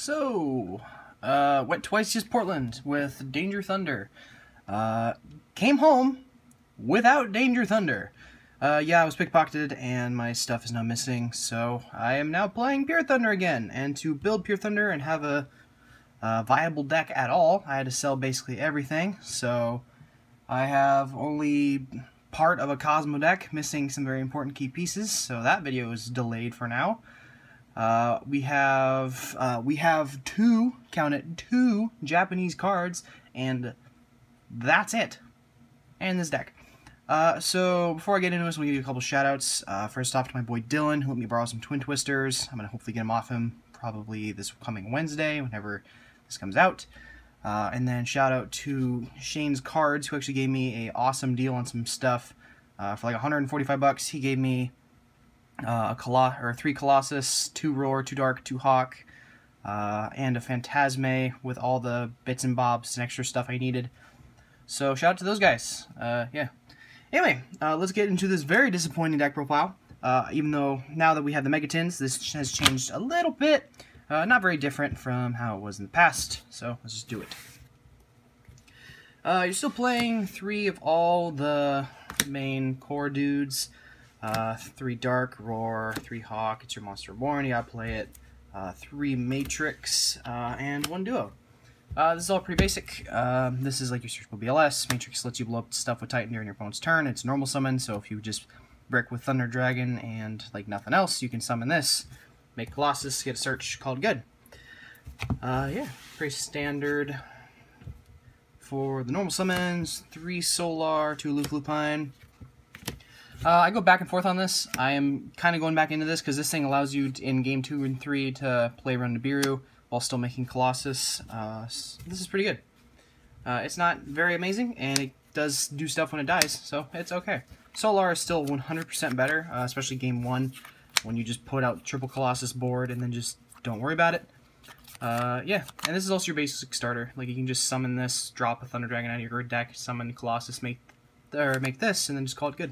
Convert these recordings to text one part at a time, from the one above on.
Went twice to Portland with Danger Thunder. Came home without Danger Thunder. Yeah, I was pickpocketed and my stuff is now missing, so I am now playing Pure Thunder again. And to build Pure Thunder and have a viable deck at all, I had to sell basically everything. So I have only part of a Cosmo deck, missing some very important key pieces, so that video is delayed for now. We have two, count it, two Japanese cards, and that's it. And this deck. So before I get into this, I'm going to give you a couple shout-outs. First off to my boy Dylan, who let me borrow some Twin Twisters. I'm going to hopefully get them off him probably this coming Wednesday, whenever this comes out. And then shout-out to Shane's Cards, who actually gave me an awesome deal on some stuff. For like 145 bucks, he gave me three Colossus, 2 Roar, 2 Dark, 2 Hawk, and a Phantasme with all the bits and bobs and extra stuff I needed. So shout out to those guys. Yeah. Anyway, let's get into this very disappointing deck profile. Even though now that we have the Megatins, this has changed a little bit. Not very different from how it was in the past. So let's just do it. You're still playing 3 of all the main core dudes. 3 Dark, Roar, 3 Hawk, it's your Monster Reborn, you gotta play it. 3 Matrix, and 1 Duo. This is all pretty basic. This is like your searchable BLS. Matrix lets you blow up stuff with Titan during your opponent's turn. It's normal summon, so if you just brick with Thunder Dragon and like nothing else, you can summon this. Make Colossus, get a search, called good. Yeah, pretty standard for the normal summons. 3 Solar, 2 Lupine. I go back and forth on this. I am kind of going back into this because this thing allows you in game 2 and 3 to play around Nibiru while still making Colossus. This is pretty good. It's not very amazing, and it does do stuff when it dies, so it's okay. Solar is still 100% better, especially game 1, when you just put out triple Colossus board and then just don't worry about it. Yeah, and this is also your basic starter. Like, you can just summon this, drop a Thunder Dragon out of your deck, summon Colossus, make this, and then just call it good.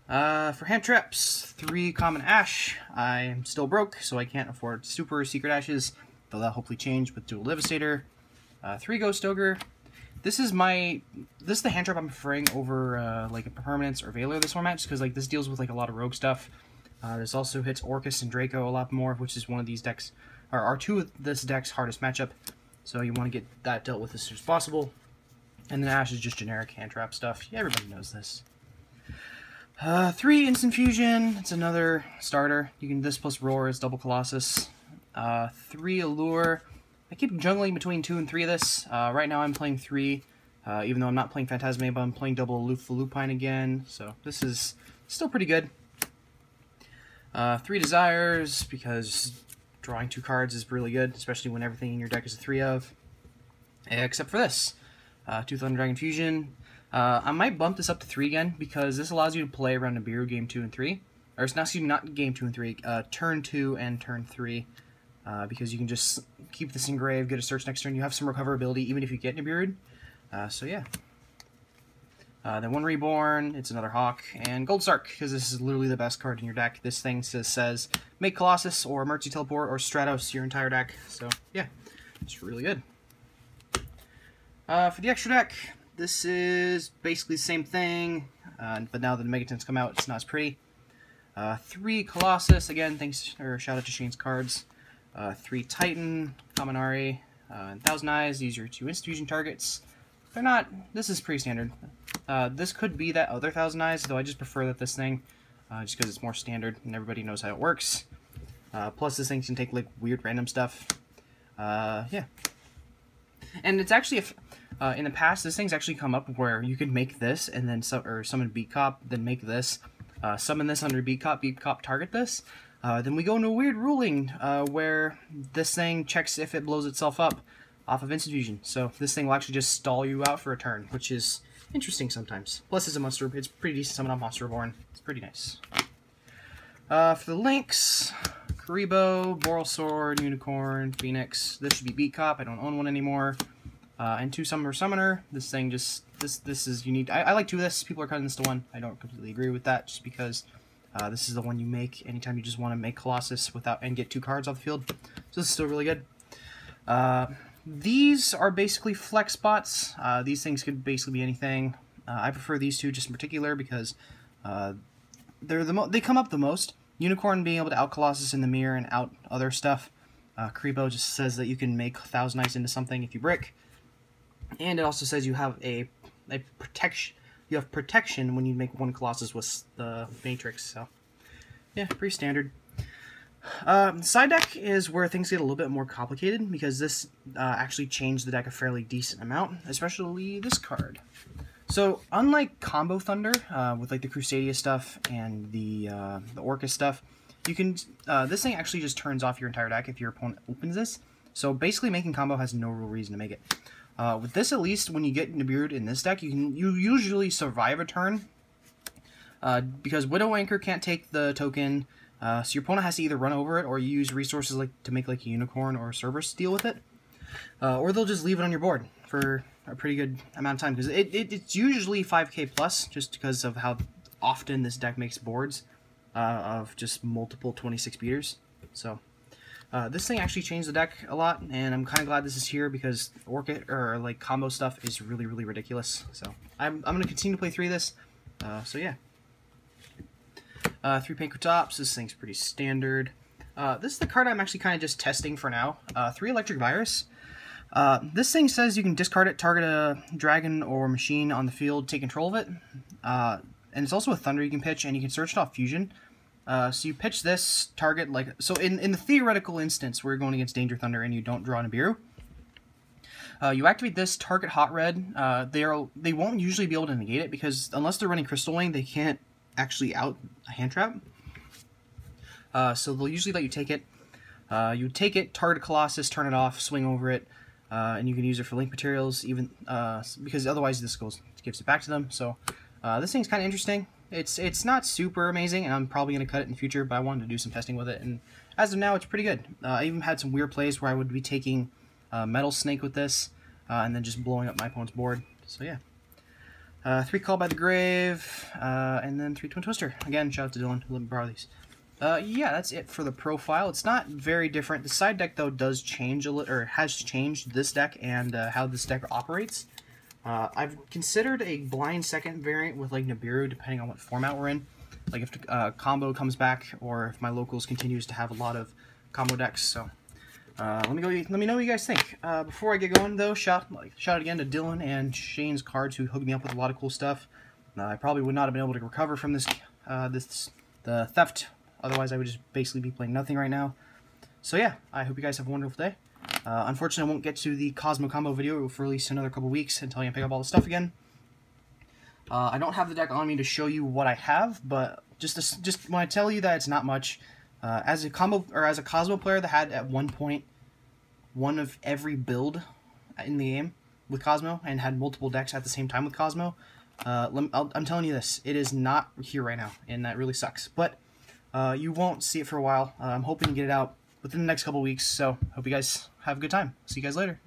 For hand traps, 3 common Ash. I am still broke, so I can't afford super secret Ashes, though that'll hopefully change with Dual Devastator. 3 Ghost Ogre. This is the hand trap I'm preferring over like a Permanence or Veiler this format, just because like this deals with like a lot of rogue stuff. This also hits Orcus and Draco a lot more, which is one of these decks, or are 2 of this deck's hardest matchup. So you want to get that dealt with as soon as possible. And then Ash is just generic hand trap stuff. Yeah, everybody knows this. 3 Instant Fusion, it's another starter. You can this plus Roar is double Colossus. 3 Allure. I keep jungling between 2 and 3 of this. Right now I'm playing 3, even though I'm not playing Phantasme, but I'm playing double Lupine again. So this is still pretty good. 3 Desires, because drawing 2 cards is really good, especially when everything in your deck is a 3 of. Except for this. 2 Thunder Dragon Fusion. I might bump this up to 3 again, because this allows you to play around Nibiru game 2 and 3. Or it's not, excuse me, not game 2 and 3, turn 2 and turn 3. Because you can just keep this engraved, get a search next turn. You have some recoverability even if you get Nibiru. So yeah. Then 1 Reborn, it's another Hawk, and Gold Stark, because this is literally the best card in your deck. This thing says make Colossus or Emergency Teleport or Stratos your entire deck. So yeah, it's really good. For the extra deck, this is basically the same thing, but now that the Megatins come out, it's not as pretty. 3 Colossus, again, shout out to Shane's Cards. 3 Titan, Kaminari, and Thousand Eyes. These are 2 Instant Fusion targets. They're not, this is pretty standard. This could be that other Thousand Eyes, though I just prefer that this thing, just because it's more standard and everybody knows how it works. Plus this thing can take like weird random stuff. Yeah. And it's actually, in the past, this thing's actually come up where you could make this and then summon Beat Cop, then make this, summon this under Beat Cop target this. Then we go into a weird ruling where this thing checks if it blows itself up off of Instant Fusion. So this thing will actually just stall you out for a turn, which is interesting sometimes. Plus it's a monster, it's pretty decent summon on Monster Reborn. It's pretty nice. For the links, Karibo, Boral Sword, Unicorn, Phoenix. This should be Beat Cop. I don't own one anymore. And 2 Summoner. This thing just, this is unique. I like 2 of this. People are cutting this to 1. I don't completely agree with that, just because This is the one you make anytime you just want to make Colossus without and get 2 cards off the field. So this is still really good. These are basically flex spots. These things could basically be anything. I prefer these 2 just in particular because they come up the most. Unicorn being able to out Colossus in the mirror and out other stuff. Creepo just says that you can make Thousand Ice into something if you brick. And it also says you have a protection. You have protection when you make 1 Colossus with the Matrix. So yeah, pretty standard. Side deck is where things get a little bit more complicated because this actually changed the deck a fairly decent amount, especially this card. So unlike Combo Thunder with like the Crusadia stuff and the Orcus stuff, you can this thing actually just turns off your entire deck if your opponent opens this. So basically, making combo has no real reason to make it. With this, at least, when you get Nibiru in this deck, you usually survive a turn because Widow Anchor can't take the token. So your opponent has to either run over it or you use resources like to make like a Unicorn or a Cerberus deal with it. Or they'll just leave it on your board for a pretty good amount of time because it's usually 5k plus just because of how often this deck makes boards of just multiple 26 beaters. So this thing actually changed the deck a lot, and I'm kind of glad this is here because like combo stuff is really ridiculous. So I'm going to continue to play 3 of this. So yeah. 3 Panko Tops. This thing's pretty standard. This is the card I'm actually kind of just testing for now. 3 Electric Virus. This thing says you can discard it, target a dragon or machine on the field, take control of it. And it's also a Thunder you can pitch, and you can search it off Fusion. So you pitch this, target, like, so in the theoretical instance where you're going against Danger Thunder and you don't draw Nibiru, you activate this, target Hot Red. They won't usually be able to negate it because unless they're running Crystal Wing, they can't actually out a hand trap. So they'll usually let you take it. You take it, target Colossus, turn it off, swing over it, and you can use it for link materials, even because otherwise this gives it back to them. So this thing's kind of interesting. It's not super amazing, and I'm probably going to cut it in the future, but I wanted to do some testing with it, and as of now, it's pretty good. I even had some weird plays where I would be taking Metal Snake with this, and then just blowing up my opponent's board. So yeah. 3 Call by the Grave, and then 3 Twin Twister. Again, shout out to Dylan who let me borrow these. Yeah, that's it for the profile. It's not very different. The side deck, though, does change a little, or has changed this deck and how this deck operates. I've considered a blind second variant with like Nibiru, depending on what format we're in. Like if combo comes back, or if my locals continues to have a lot of combo decks. So let me know what you guys think. Before I get going, though, shout out again to Dylan and Shane's Cards who hooked me up with a lot of cool stuff. I probably would not have been able to recover from this the theft. Otherwise, I would just basically be playing nothing right now. So yeah, I hope you guys have a wonderful day. Unfortunately, I won't get to the Cosmo Combo video. It will release another couple weeks until I can pick up all the stuff again. I don't have the deck on me to show you what I have, but just when I tell you that it's not much, as a Cosmo player that had at one point one of every build in the game with Cosmo and had multiple decks at the same time with Cosmo, I'm telling you this, it is not here right now, and that really sucks. But you won't see it for a while. I'm hoping to get it out within the next couple weeks, so hope you guys have a good time. See you guys later.